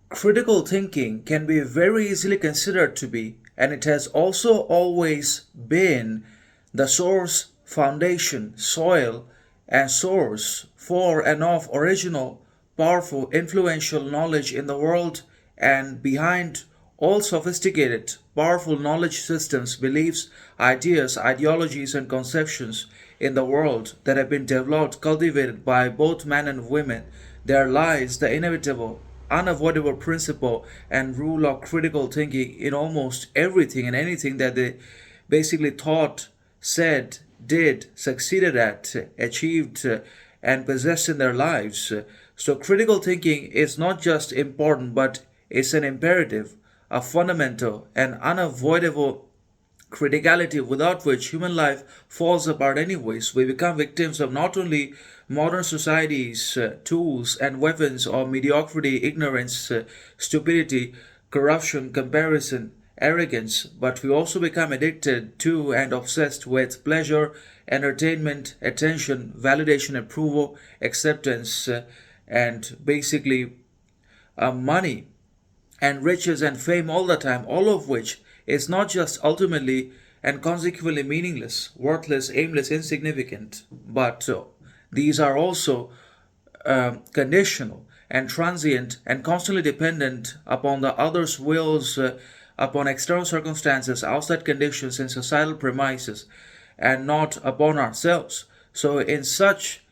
Critical thinking can be very easily considered to be, and it has also always been, the source, foundation, soil, and source for and of original, powerful, influential knowledge in the world, and behind all sophisticated, powerful knowledge systems, beliefs, ideas, ideologies, and conceptions in the world that have been developed, cultivated by both men and women, there lies the inevitable, unavoidable principle and rule of critical thinking in almost everything and anything that they basically thought, said, did, succeeded at, achieved, and possessed in their lives. So, critical thinking is not just important, but it's an imperative, a fundamental and unavoidable criticality without which human life falls apart anyways. We become victims of not only modern society's tools and weapons of mediocrity, ignorance, stupidity, corruption, comparison, arrogance, but we also become addicted to and obsessed with pleasure, entertainment, attention, validation, approval, acceptance, and basically money and riches and fame all the time, all of which is not just ultimately and consequently meaningless, worthless, aimless, insignificant, but these are also conditional and transient and constantly dependent upon the other's wills, upon external circumstances, outside conditions, and societal premises, and not upon ourselves. So, in such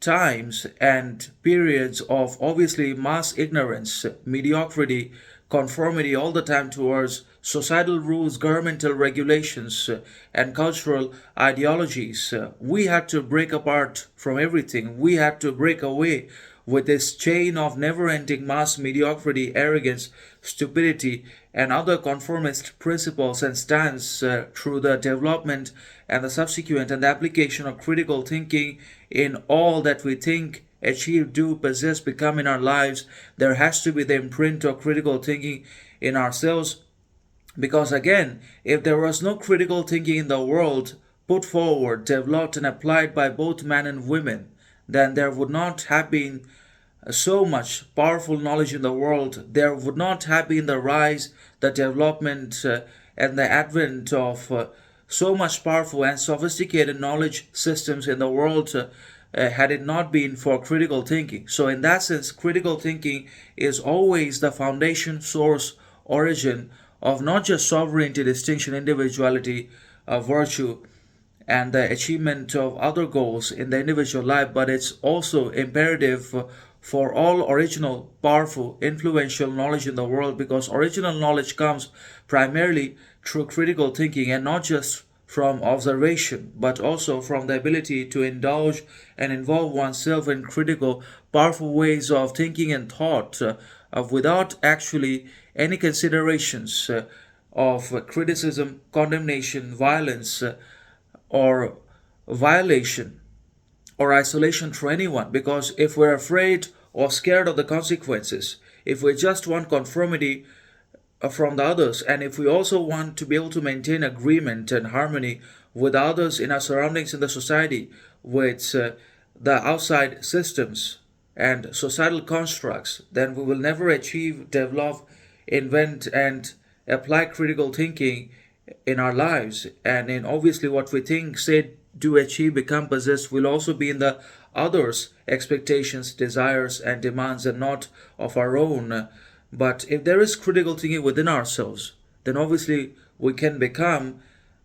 times and periods of obviously mass ignorance, mediocrity, conformity all the time towards societal rules, governmental regulations, and cultural ideologies. We had to break apart from everything. We had to break away with this chain of never ending mass mediocrity, arrogance, stupidity, and other conformist principles and stands through the development and the subsequent and the application of critical thinking in all that we think, achieve, do, possess, become in our lives. There has to be the imprint of critical thinking in ourselves, because again, if there was no critical thinking in the world put forward, developed, and applied by both men and women, then there would not have been so much powerful knowledge in the world. There would not have been the rise, the development, and the advent of so much powerful and sophisticated knowledge systems in the world. Had it not been for critical thinking. So, in that sense, critical thinking is always the foundation, source, origin of not just sovereignty, distinction, individuality, virtue, and the achievement of other goals in the individual life, but it's also imperative for all original, powerful, influential knowledge in the world, because original knowledge comes primarily through critical thinking and not just from observation, but also from the ability to indulge and involve oneself in critical, powerful ways of thinking and thought without actually any considerations of criticism, condemnation, violence, or violation or isolation through anyone. Because if we're afraid or scared of the consequences, if we just want conformity from the others, and if we also want to be able to maintain agreement and harmony with others in our surroundings in the society, with the outside systems and societal constructs, then we will never achieve, develop, invent, and apply critical thinking in our lives. And in obviously what we think, say, do, achieve, become, possess will also be in the others' expectations, desires, and demands, and not of our own. But if there is critical thinking within ourselves, then obviously we can become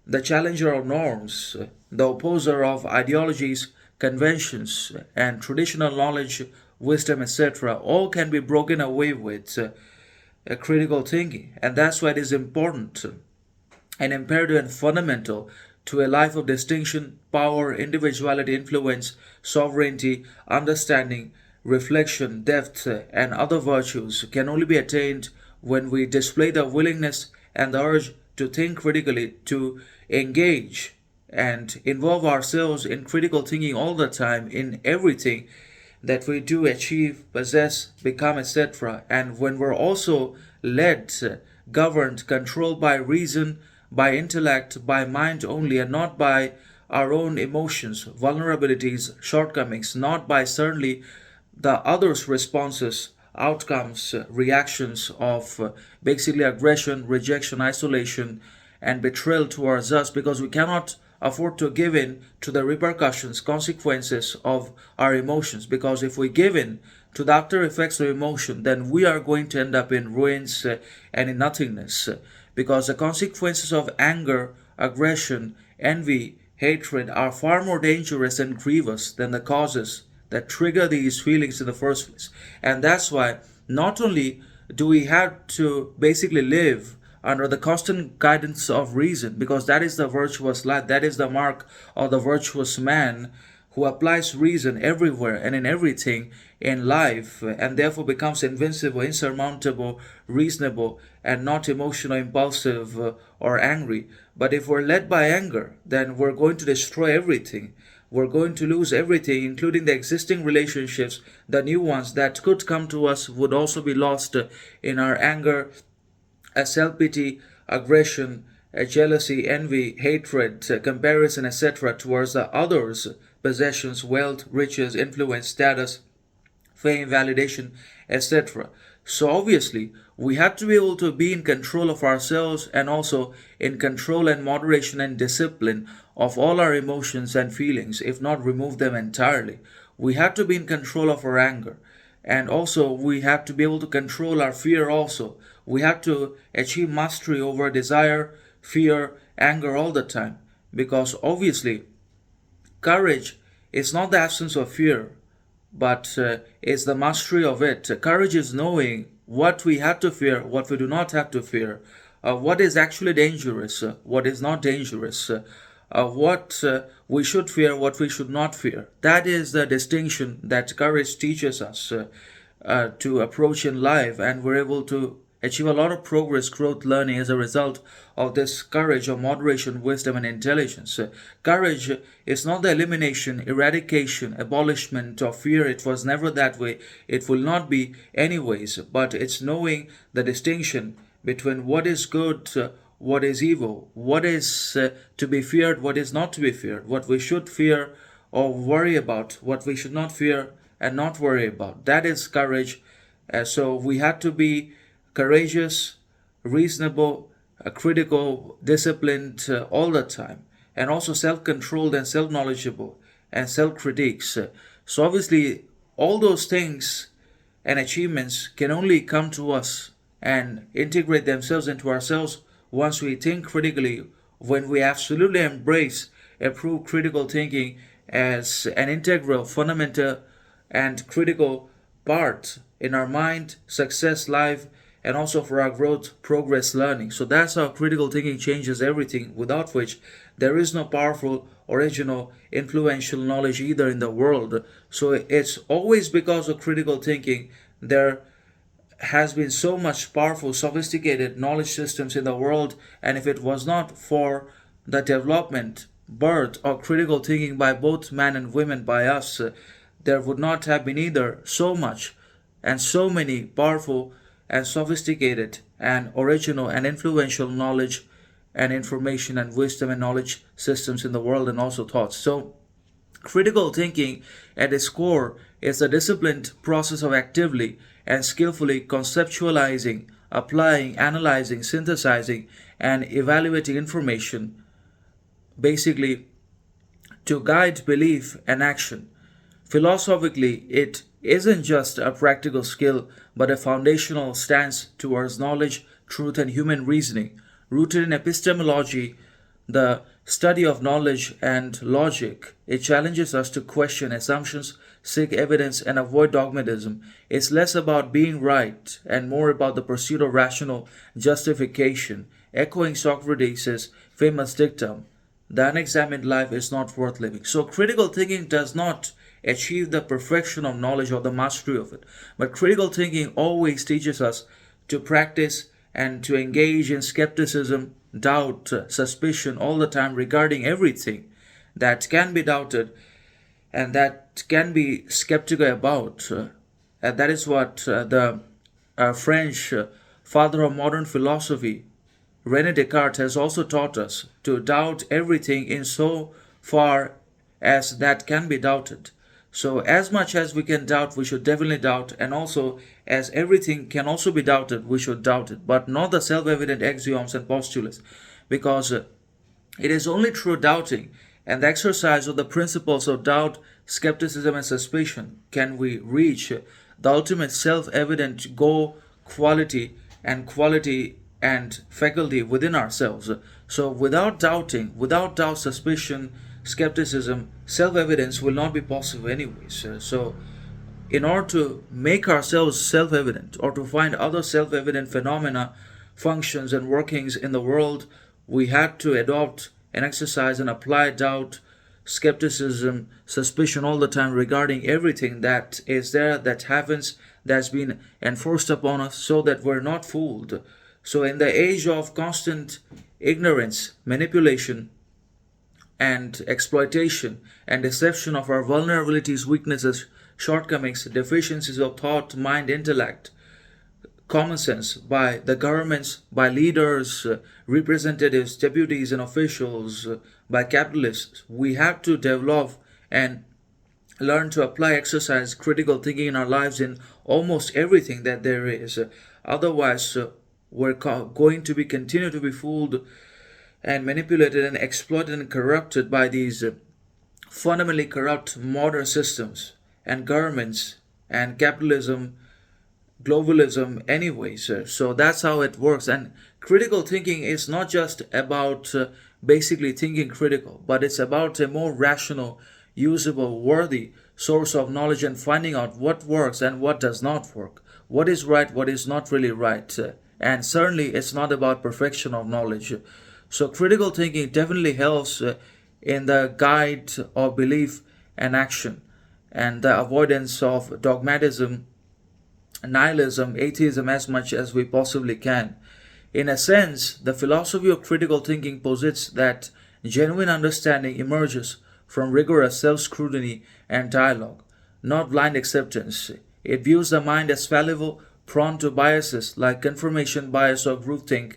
the challenger of norms, the opposer of ideologies, conventions, and traditional knowledge, wisdom, etc. All can be broken away with critical thinking. And that's why it is important and imperative and fundamental to a life of distinction, power, individuality, influence, sovereignty, understanding, reflection, depth, and other virtues can only be attained when we display the willingness and the urge to think critically, to engage and involve ourselves in critical thinking all the time in everything that we do, achieve, possess, become, etc. And when we're also led, governed, controlled by reason, by intellect, by mind only, and not by our own emotions, vulnerabilities, shortcomings, not by certainly the others' responses, outcomes, reactions of basically aggression, rejection, isolation, and betrayal towards us, because we cannot afford to give in to the repercussions, consequences of our emotions. Because if we give in to the after effects of emotion, then we are going to end up in ruins and in nothingness. Because the consequences of anger, aggression, envy, hatred are far more dangerous and grievous than the causes that trigger these feelings in the first place. And that's why not only do we have to basically live under the constant guidance of reason, because that is the virtuous life, that is the mark of the virtuous man who applies reason everywhere and in everything in life, and therefore becomes invincible, insurmountable, reasonable, and not emotional, impulsive, or angry. But if we're led by anger, then we're going to destroy everything. We're going to lose everything, including the existing relationships. The new ones that could come to us would also be lost in our anger, self-pity, aggression, jealousy, envy, hatred, comparison, etc. towards the others' possessions, wealth, riches, influence, status, fame, validation, etc. So obviously, we have to be able to be in control of ourselves, and also in control and moderation and discipline of all our emotions and feelings, if not remove them entirely. We have to be in control of our anger. And also, we have to be able to control our fear also. We have to achieve mastery over desire, fear, anger all the time. Because obviously, courage is not the absence of fear, but it's the mastery of it. Courage is knowing what we have to fear, what we do not have to fear, what is actually dangerous, what is not dangerous, what we should fear, what we should not fear. That is the distinction that courage teaches us to approach in life, and we're able to achieve a lot of progress, growth, learning as a result of this courage of moderation, wisdom, and intelligence. Courage is not the elimination, eradication, abolishment of fear. It was never that way. It will not be anyways, but it's knowing the distinction between what is good, what is evil, what is to be feared, what is not to be feared, what we should fear or worry about, what we should not fear and not worry about. That is courage. So we have to be courageous, reasonable, critical, disciplined all the time, and also self-controlled and self-knowledgeable and self-critiques. So obviously, all those things and achievements can only come to us and integrate themselves into ourselves once we think critically, when we absolutely embrace, approve critical thinking as an integral, fundamental, and critical part in our mind, success, life, and also for our growth, progress, learning. So that's how critical thinking changes everything, without which there is no powerful, original, influential knowledge either in the world. So it's always because of critical thinking there has been so much powerful, sophisticated knowledge systems in the world, and if it was not for the development, birth, or critical thinking by both men and women by us, there would not have been either so much and so many powerful and sophisticated and original and influential knowledge and information and wisdom and knowledge systems in the world, and also thoughts. So critical thinking at its core is a disciplined process of actively and skillfully conceptualizing, applying, analyzing, synthesizing, and evaluating information, basically to guide belief and action. Philosophically, it isn't just a practical skill, but a foundational stance towards knowledge, truth, and human reasoning, rooted in epistemology, the study of knowledge and logic. It challenges us to question assumptions, seek evidence, and avoid dogmatism. It's less about being right and more about the pursuit of rational justification, echoing Socrates' famous dictum, the unexamined life is not worth living. So critical thinking does not achieve the perfection of knowledge or the mastery of it, but critical thinking always teaches us to practice and to engage in skepticism, doubt, suspicion all the time regarding everything that can be doubted and that can be skeptical about. And that is what the French father of modern philosophy, René Descartes, has also taught us, to doubt everything in so far as that can be doubted. So as much as we can doubt, we should definitely doubt, and also as everything can also be doubted, we should doubt it, but not the self-evident axioms and postulates, because it is only through doubting and the exercise of the principles of doubt, skepticism, and suspicion can we reach the ultimate self-evident goal, quality and faculty within ourselves. So without doubting, without doubt, suspicion, skepticism, self-evidence will not be possible anyways. So in order to make ourselves self-evident or to find other self-evident phenomena, functions and workings in the world, we had to adopt and exercise and apply doubt, skepticism, suspicion all the time regarding everything that is there, that happens, that's been enforced upon us, so that we're not fooled. So in the age of constant ignorance, manipulation, and exploitation and deception of our vulnerabilities, weaknesses, shortcomings, deficiencies of thought, mind, intellect, common sense by the governments, by leaders, representatives, deputies, and officials, by capitalists, we have to develop and learn to apply, exercise critical thinking in our lives in almost everything that there is. Otherwise, we're going to be continue to be fooled and manipulated and exploited and corrupted by these fundamentally corrupt modern systems and governments and capitalism, globalism anyways. So that's how it works. And critical thinking is not just about basically thinking critical, but it's about a more rational, usable, worthy source of knowledge and finding out what works and what does not work, what is right, what is not really right. And certainly it's not about perfection of knowledge. So critical thinking definitely helps in the guide of belief and action and the avoidance of dogmatism, nihilism, atheism as much as we possibly can. In a sense, the philosophy of critical thinking posits that genuine understanding emerges from rigorous self scrutiny and dialogue, not blind acceptance. It views the mind as fallible, prone to biases like confirmation bias or groupthink,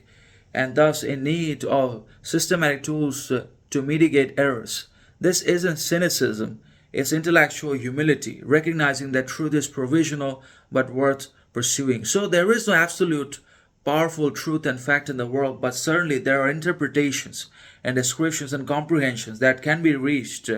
and thus in need of systematic tools to mitigate errors. This isn't cynicism, it's intellectual humility, recognizing that truth is provisional but worth pursuing. So there is no absolute powerful truth and fact in the world, but certainly there are interpretations and descriptions and comprehensions that can be reached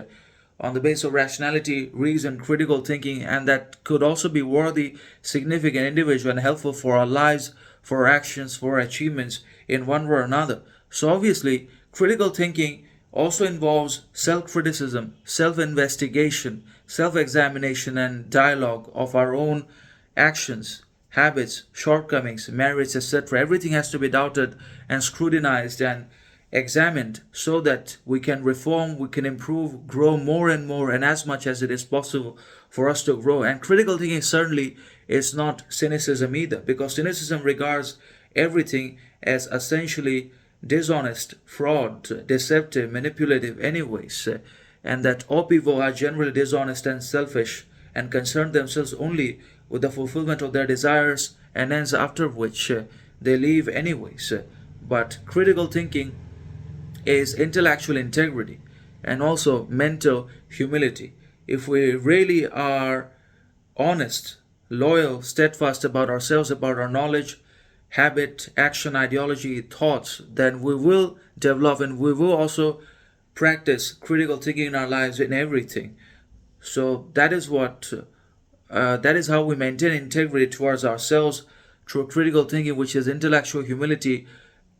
on the basis of rationality, reason, critical thinking, and that could also be worthy, significant, individual, and helpful for our lives, for our actions, for our achievements in one way or another. So obviously, critical thinking also involves self-criticism, self-investigation, self-examination, and dialogue of our own actions, habits, shortcomings, merits, etc. Everything has to be doubted and scrutinized and examined so that we can reform, we can improve, grow more and more, and as much as it is possible for us to grow. And critical thinking certainly is not cynicism either, because cynicism regards everything as essentially dishonest, fraud, deceptive, manipulative, anyways, and that all people are generally dishonest and selfish and concern themselves only with the fulfillment of their desires and ends after which they leave anyways. But critical thinking is intellectual integrity and also mental humility. If we really are honest, loyal, steadfast about ourselves, about our knowledge, habit, action, ideology, thoughts, then we will develop and we will also practice critical thinking in our lives in everything. So that is how we maintain integrity towards ourselves through critical thinking, which is intellectual humility,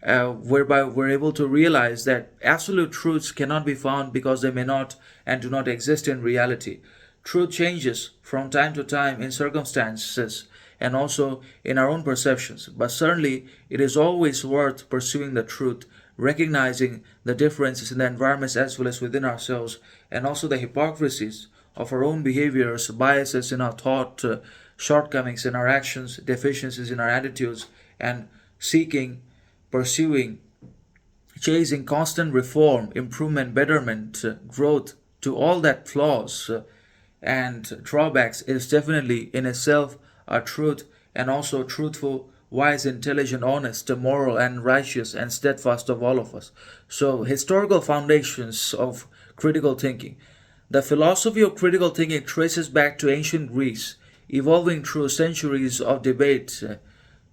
whereby we're able to realize that absolute truths cannot be found because they may not and do not exist in reality. Truth changes from time to time in circumstances and also in our own perceptions, but certainly it is always worth pursuing the truth, recognizing the differences in the environments as well as within ourselves, and also the hypocrisies of our own behaviors, biases in our thought, shortcomings in our actions, deficiencies in our attitudes, and seeking, pursuing, chasing constant reform, improvement, betterment, growth to all that flaws and drawbacks is definitely in itself a truth, and also truthful, wise, intelligent, honest, moral, and righteous and steadfast of all of us. So, historical foundations of critical thinking. The philosophy of critical thinking traces back to ancient Greece, evolving through centuries of debate.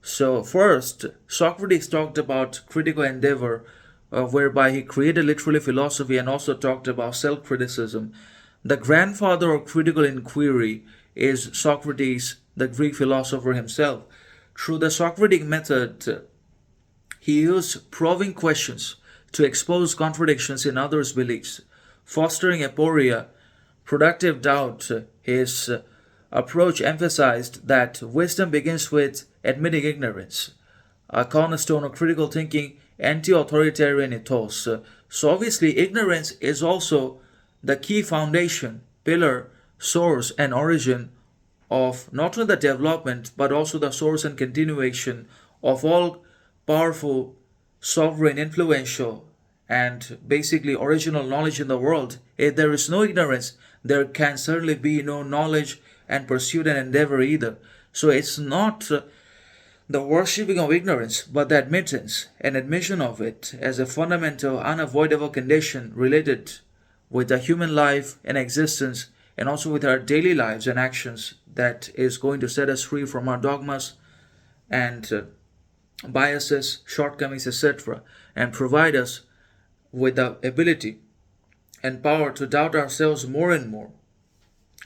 So, first, Socrates talked about critical endeavor, whereby he created literally philosophy and also talked about self criticism. The grandfather of critical inquiry is Socrates, the Greek philosopher himself. Through the Socratic method, he used probing questions to expose contradictions in others' beliefs, fostering aporia, productive doubt. His approach emphasized that wisdom begins with admitting ignorance, a cornerstone of critical thinking, anti authoritarian ethos. So, obviously, ignorance is also the key foundation, pillar, source, and origin of not only the development but also the source and continuation of all powerful, sovereign, influential, and basically original knowledge in the world. If there is no ignorance, there can certainly be no knowledge and pursuit and endeavor either. So it's not the worshipping of ignorance, but the admittance and admission of it as a fundamental, unavoidable condition related with the human life and existence, and also with our daily lives and actions, that is going to set us free from our dogmas and biases, shortcomings, etc., and provide us with the ability and power to doubt ourselves more and more,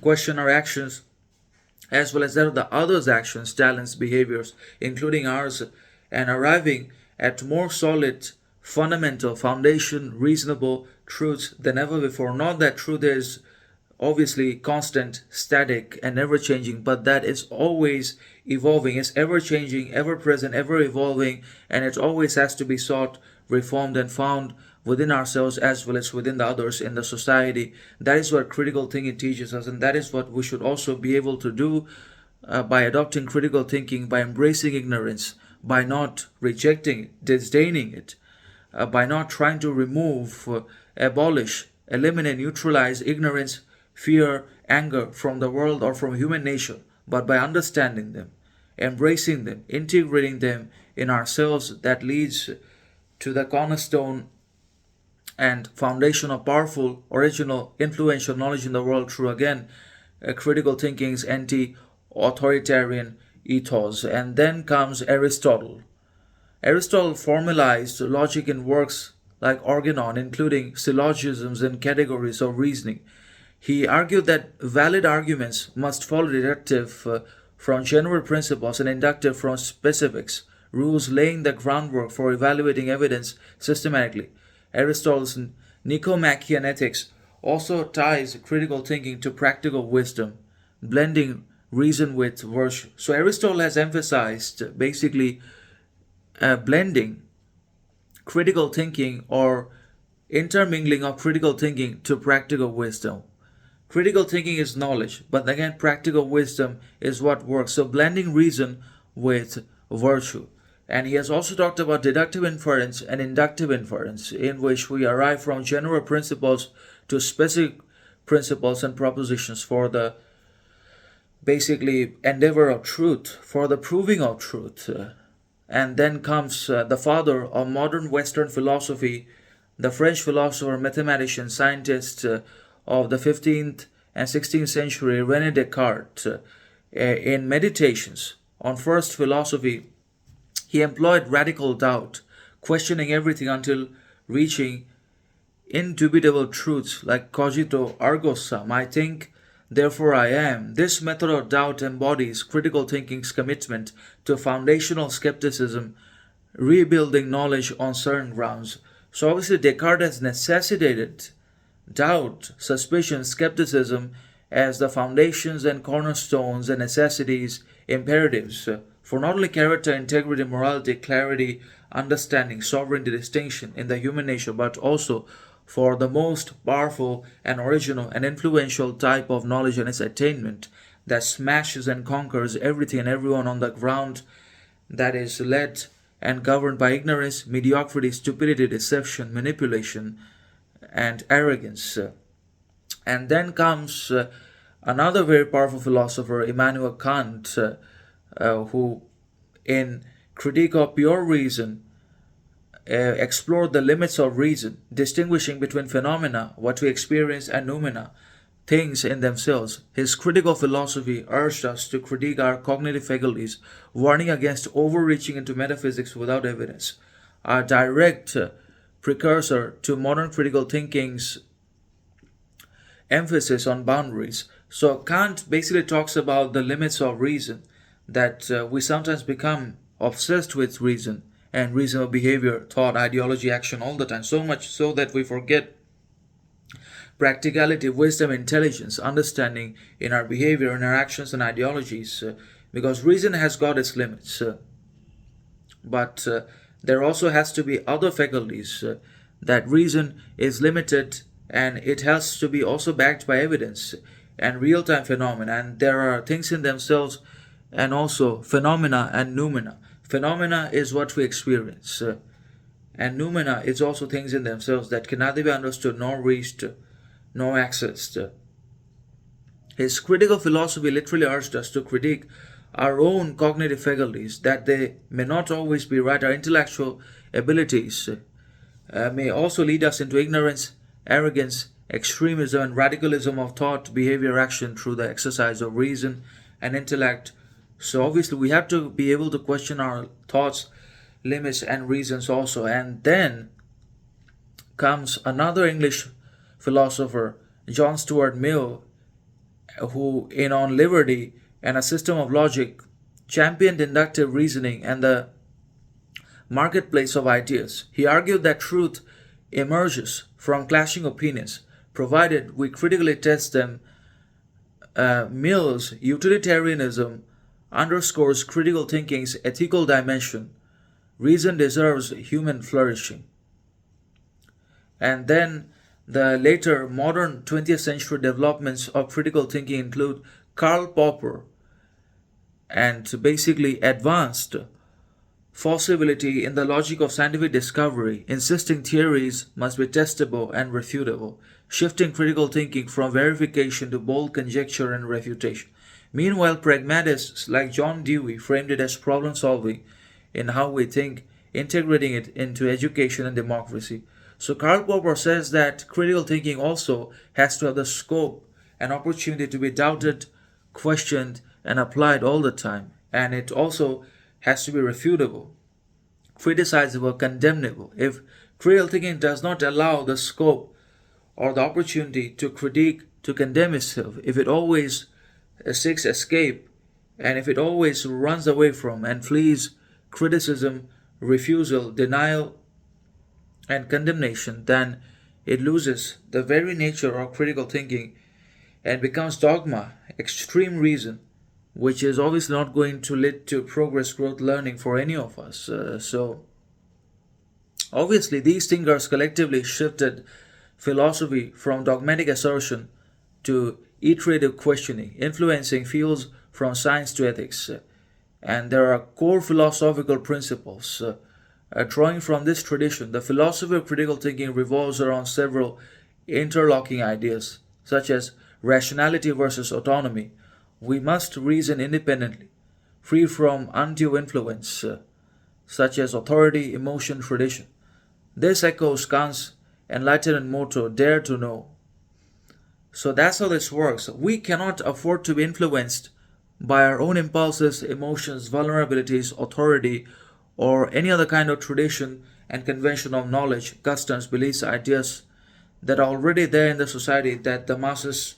question our actions, as well as that of the others' actions, talents, behaviors, including ours, and arriving at more solid, fundamental, foundation, reasonable truths than ever before. Not that truth is obviously constant, static, and ever changing, but that it's always evolving, it's ever changing, ever present, ever evolving, and it always has to be sought, reformed, and found within ourselves as well as within the others in the society. That is what critical thinking teaches us, and that is what we should also be able to do by adopting critical thinking, by embracing ignorance, by not rejecting it, disdaining it, by not trying to remove, abolish, eliminate, neutralize ignorance, fear, anger from the world or from human nature, but by understanding them, embracing them, integrating them in ourselves. That leads to the cornerstone and foundation of powerful, original, influential knowledge in the world through, again, critical thinking's anti authoritarian ethos. And then comes Aristotle. Aristotle formalized logic in works like Organon, including syllogisms and categories of reasoning. He argued that valid arguments must follow deductive from general principles and inductive from specifics, rules laying the groundwork for evaluating evidence systematically. Aristotle's Nicomachean Ethics also ties critical thinking to practical wisdom, blending reason with virtue. So Aristotle has emphasized basically blending critical thinking or intermingling of critical thinking to practical wisdom. Critical thinking is knowledge, but again, practical wisdom is what works. So, blending reason with virtue. And he has also talked about deductive inference and inductive inference, in which we arrive from general principles to specific principles and propositions for the basically endeavor of truth, for the proving of truth. And then comes the father of modern Western philosophy, the French philosopher, mathematician, scientist of the 15th and 16th century, René Descartes. In Meditations on First Philosophy, he employed radical doubt, questioning everything until reaching indubitable truths like cogito ergo sum, I think, therefore I am. This method of doubt embodies critical thinking's commitment to foundational skepticism, rebuilding knowledge on certain grounds. So obviously Descartes has necessitated doubt, suspicion, skepticism as the foundations and cornerstones and necessities, imperatives for not only character, integrity, morality, clarity, understanding, sovereignty, distinction in the human nature, but also for the most powerful and original and influential type of knowledge and its attainment that smashes and conquers everything and everyone on the ground that is led and governed by ignorance, mediocrity, stupidity, deception, manipulation, and arrogance. And then comes another very powerful philosopher, Immanuel Kant, who, in Critique of Pure Reason, explored the limits of reason, distinguishing between phenomena, what we experience, and noumena, things in themselves. His critical philosophy urged us to critique our cognitive faculties, warning against overreaching into metaphysics without evidence. A direct precursor to modern critical thinking's emphasis on boundaries. So Kant basically talks about the limits of reason, that we sometimes become obsessed with reason and reasonable behavior, thought, ideology, action all the time, so much so that we forget practicality, wisdom, intelligence, understanding in our behavior, in our actions and ideologies, because reason has got its limits. But there also has to be other faculties, that reason is limited and it has to be also backed by evidence and real-time phenomena, and there are things in themselves and also phenomena and noumena. Phenomena is what we experience, and noumena is also things in themselves that can neither be understood nor reached nor accessed. His critical philosophy literally urged us to critique our own cognitive faculties, that they may not always be right. Our intellectual abilities may also lead us into ignorance, arrogance, extremism, and radicalism of thought, behavior, action through the exercise of reason and intellect. So, obviously, we have to be able to question our thoughts, limits, and reasons also. And then comes another English philosopher, John Stuart Mill, who, in On Liberty and a System of Logic, championed inductive reasoning and the marketplace of ideas. He argued that truth emerges from clashing opinions, provided we critically test them. Mill's utilitarianism underscores critical thinking's ethical dimension. Reason deserves human flourishing. And then the later modern 20th century developments of critical thinking include Karl Popper and basically advanced forcibility in the logic of scientific discovery, insisting theories must be testable and refutable, shifting critical thinking from verification to bold conjecture and refutation. Meanwhile, pragmatists like John Dewey framed it as problem solving in how we think, integrating it into education and democracy. So Karl Popper says that critical thinking also has to have the scope and opportunity to be doubted, questioned, and applied all the time. And it also has to be refutable, criticizable, condemnable. If critical thinking does not allow the scope or the opportunity to critique, to condemn itself, if it always seeks escape, and if it always runs away from and flees criticism, refusal, denial, and condemnation, then it loses the very nature of critical thinking and becomes dogma, extreme reason, which is obviously not going to lead to progress, growth, learning for any of us. So, obviously, these thinkers collectively shifted philosophy from dogmatic assertion to iterative questioning, influencing fields from science to ethics. And there are core philosophical principles. Drawing from this tradition, the philosophy of critical thinking revolves around several interlocking ideas, such as rationality versus autonomy. We must reason independently, free from undue influence, such as authority, emotion, tradition. This echoes Kant's enlightenment motto, dare to know. So that's how this works. We cannot afford to be influenced by our own impulses, emotions, vulnerabilities, authority, or any other kind of tradition and convention of knowledge, customs, beliefs, ideas that are already there in the society that the masses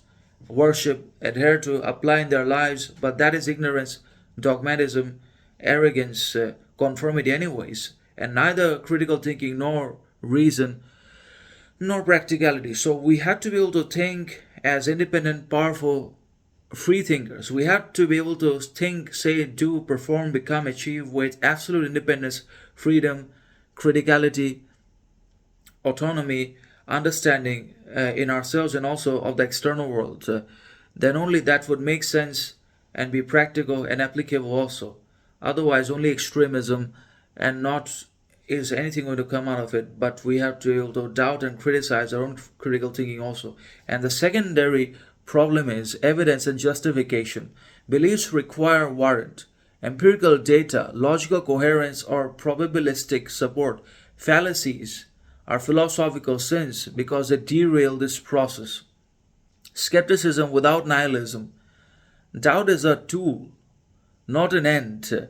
worship, adhere to, apply in their lives, but that is ignorance, dogmatism, arrogance, conformity, anyways, and neither critical thinking nor reason nor practicality. So we have to be able to think as independent, powerful, free thinkers. We have to be able to think, say, do, perform, become, achieve with absolute independence, freedom, criticality, autonomy, understanding in ourselves and also of the external world. Then only that would make sense and be practical and applicable also. Otherwise, only extremism and not is anything going to come out of it. But we have to be able to doubt and criticize our own critical thinking also. And the secondary problem is evidence and justification. Beliefs require warrant, empirical data, logical coherence, or probabilistic support. Fallacies are philosophical sins because they derail this process. Skepticism without nihilism. Doubt is a tool, not an end.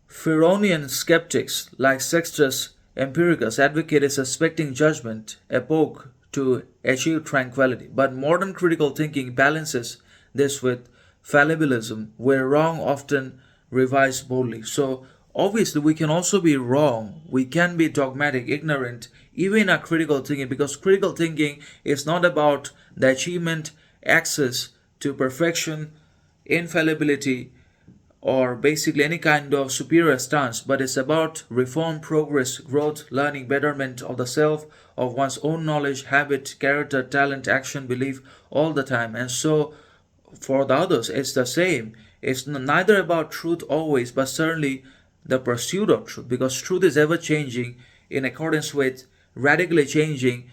Pyrrhonian skeptics like Sextus Empiricus advocated suspecting judgment, epoch to achieve tranquility. But modern critical thinking balances this with fallibilism, where wrong often revises boldly. So obviously we can also be wrong. We can be dogmatic, ignorant, even in our critical thinking, because critical thinking is not about the achievement, access to perfection, infallibility, or basically any kind of superior stance, but it's about reform, progress, growth, learning, betterment of the self, of one's own knowledge, habit, character, talent, action, belief, all the time. And so for the others, it's the same. It's neither about truth always, but certainly the pursuit of truth, because truth is ever changing in accordance with radically changing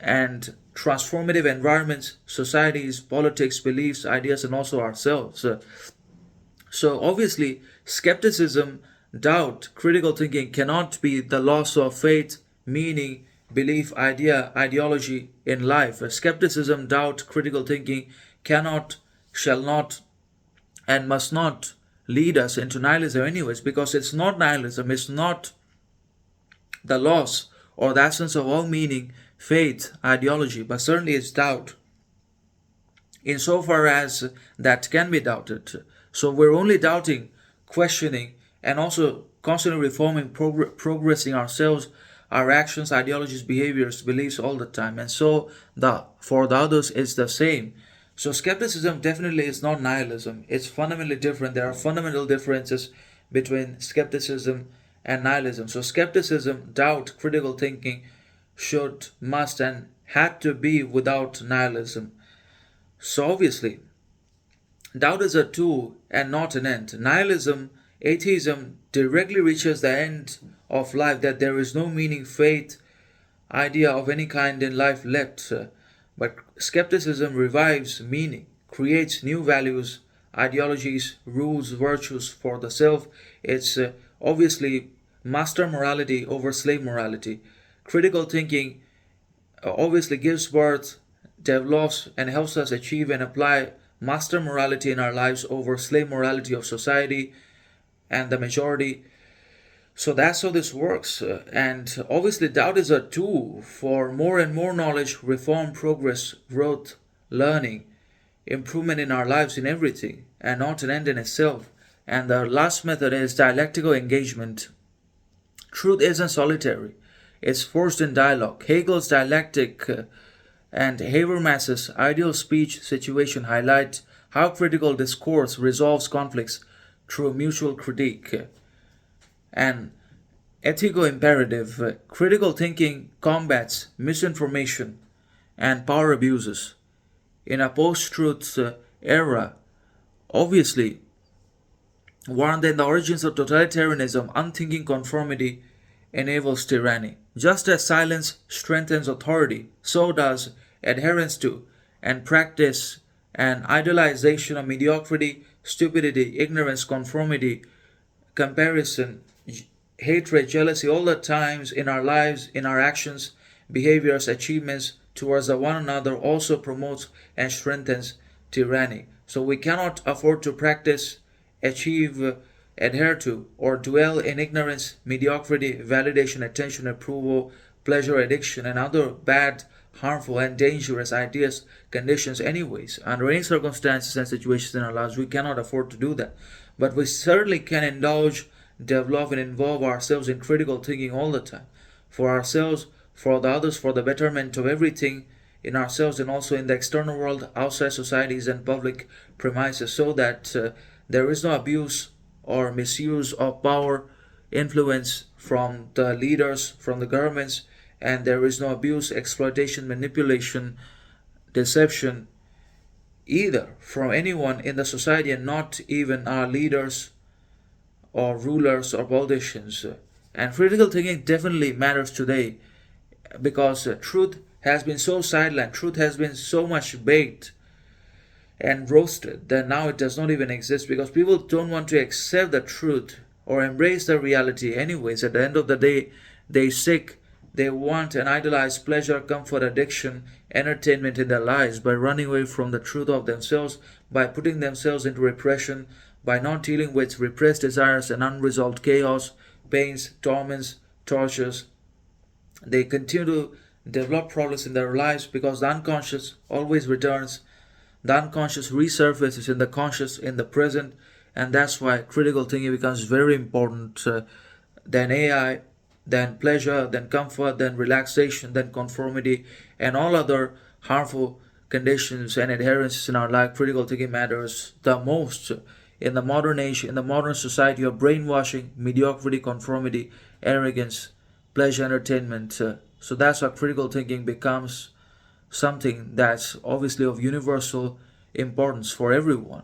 and transformative environments, societies, politics, beliefs, ideas, and also ourselves. So obviously, skepticism, doubt, critical thinking cannot be the loss of faith, meaning, belief, idea, ideology in life. Skepticism, doubt, critical thinking cannot, shall not, and must not lead us into nihilism anyways, because it's not nihilism, it's not the loss or the essence of all meaning, faith, ideology, but certainly it's doubt, insofar as that can be doubted. So we're only doubting, questioning, and also constantly reforming, progressing ourselves, our actions, ideologies, behaviors, beliefs all the time. And so the for the others it's the same. So skepticism definitely is not nihilism. It's fundamentally different. There are fundamental differences between skepticism and nihilism. So skepticism, doubt, critical thinking should, must, and had to be without nihilism. So obviously, doubt is a tool and not an end. Nihilism, atheism, directly reaches the end of life, that there is no meaning, faith, idea of any kind in life left. But skepticism revives meaning, creates new values, ideologies, rules, virtues for the self. It's obviously master morality over slave morality. Critical thinking obviously gives birth, develops, and helps us achieve and apply master morality in our lives over slave morality of society and the majority. So that's how this works. And obviously, doubt is a tool for more and more knowledge, reform, progress, growth, learning, improvement in our lives, in everything, and not an end in itself. And the last method is dialectical engagement. Truth isn't solitary, it's forced in dialogue. Hegel's dialectic and Habermas's ideal speech situation highlight how critical discourse resolves conflicts through mutual critique. And ethical imperative, critical thinking combats misinformation and power abuses. In a post-truth era, obviously, warned in the origins of totalitarianism, unthinking conformity enables tyranny. Just as silence strengthens authority, so does adherence to and practice and idealization of mediocrity, stupidity, ignorance, conformity, comparison, hatred, jealousy, all the times in our lives, in our actions, behaviors, achievements towards the one another also promotes and strengthens tyranny. So we cannot afford to practice, achieve, adhere to, or dwell in ignorance, mediocrity, validation, attention, approval, pleasure, addiction, and other bad, harmful, and dangerous ideas, conditions, anyways. Under any circumstances and situations in our lives, we cannot afford to do that. But we certainly can indulge, develop, and involve ourselves in critical thinking all the time. For ourselves, for the others, for the betterment of everything in ourselves and also in the external world, outside societies and public premises, so that there is no abuse or misuse of power, influence from the leaders, from the governments, and there is no abuse, exploitation, manipulation, deception, either from anyone in the society, and not even our leaders or rulers or politicians. And critical thinking definitely matters today, because truth has been so sidelined, truth has been so much baked and roasted that now it does not even exist, because people don't want to accept the truth or embrace the reality anyways. At the end of the day, they seek, they want and idolize pleasure, comfort, addiction, entertainment in their lives, by running away from the truth of themselves, by putting themselves into repression, by not dealing with repressed desires and unresolved chaos, pains, torments, tortures. They continue to develop problems in their lives because the unconscious always returns. The unconscious resurfaces in the conscious in the present, and that's why critical thinking becomes very important than AI, than pleasure, than comfort, than relaxation, than conformity, and all other harmful conditions and adherences in our life. Critical thinking matters the most. In the modern age, in the modern society of brainwashing, mediocrity, conformity, arrogance, pleasure, entertainment. So that's why critical thinking becomes something that's obviously of universal importance for everyone.